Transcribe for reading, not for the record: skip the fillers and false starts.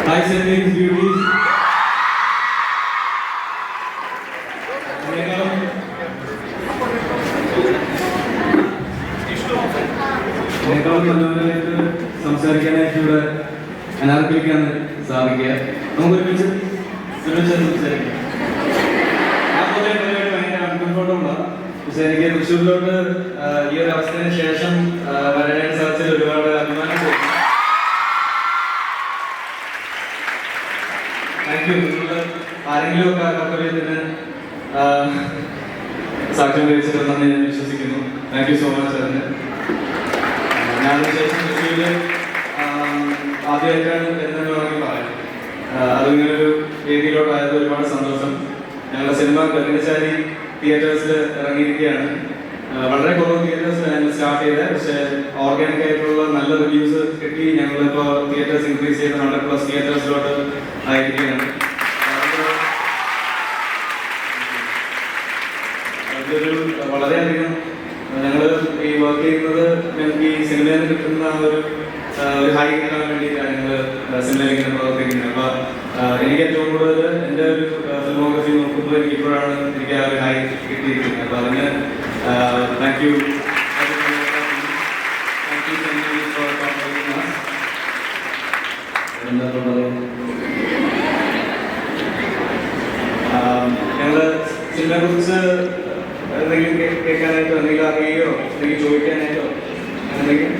Hi, siblings, beauties. ഇതിനേക്കാളും മനോഹരമായിട്ട് സംസാരിക്കാനായിട്ട് ഇവിടെ അനാർക്കലിക്കാണ് സാധിക്കുക. നമുക്കൊരുമിച്ച് സംസാരിക്കാം. ഞാൻ പൊതുവെ പരിപാടി ഭയങ്കര അൺകംഫർട്ടബിളാണ്. പക്ഷെ എനിക്ക് തൃശ്ശൂരിലോട്ട് ഈ ഒരു അവസ്ഥയ്ക്ക് ശേഷം വരാനായിട്ട് സാധിച്ചതിൽ ഒരുപാട് അഭിമാനം തോന്നി. Thank you. നിങ്ങൾ ആരെങ്കിലും ഒക്കെ കർത്തവ്യത്തിന് സാക്ഷ്യം വഹിച്ചിട്ടുണ്ടെന്ന് ഞാൻ വിശ്വസിക്കുന്നു. Thank you so much. അതിന് ഞാനതിനുശേഷം തൃശ്ശൂരിൽ ആദ്യമായിട്ടാണ് എന്ന് വേണമെങ്കിൽ പറയാം. അതിങ്ങനൊരു വേദിയിലോട്ടായത് ഒരുപാട് സന്തോഷം. ഞങ്ങളുടെ സിനിമ കല്ലിനശ്ശേരി തിയേറ്റേഴ്സിൽ ഇറങ്ങിയിരിക്കുകയാണ്. വളരെ കുറവ് തിയേറ്റേഴ്സിൽ ഞങ്ങൾ സ്റ്റാർട്ട് ചെയ്തത്. പക്ഷേ ഓർഗാനിക് ആയിട്ടുള്ള നല്ല റിവ്യൂസ് കിട്ടി. ഞങ്ങളിപ്പോൾ തിയേറ്റേഴ്സ് ഇൻക്രീസ് ചെയ്ത് 100+ തിയേറ്റേഴ്സിലോട്ട് ആയിരിക്കുകയാണ്. അതൊരു വളരെയധികം ഞങ്ങൾ ഈ വർക്ക് ചെയ്യുന്നത് ഞങ്ങൾക്ക് ഈ സിനിമയിൽ നിന്ന് കിട്ടുന്ന ഒരു ഹൈ കിട്ടാൻ വേണ്ടിയിട്ടാണ് ഞങ്ങൾ സിനിമയിൽ ഇങ്ങനെ പ്രവർത്തിക്കുന്നത്. അപ്പോൾ എനിക്ക് ഏറ്റവും കൂടുതൽ എൻ്റെ ഒരു ഫിലിമോഗ്രഫി നോക്കുമ്പോൾ എനിക്കിപ്പോഴാണ് എനിക്ക് ആ ഒരു ഹൈ കിട്ടിയിരിക്കുന്നത്. അപ്പോൾ അതിന് താങ്ക് യു. ഞങ്ങൾ സിനിമയെ കുറിച്ച് എന്തെങ്കിലും കേൾക്കാനായിട്ടോ എന്തെങ്കിലും അറിയുകയോ എന്തെങ്കിലും ചോദിക്കാനായിട്ടോ എന്തെങ്കിലും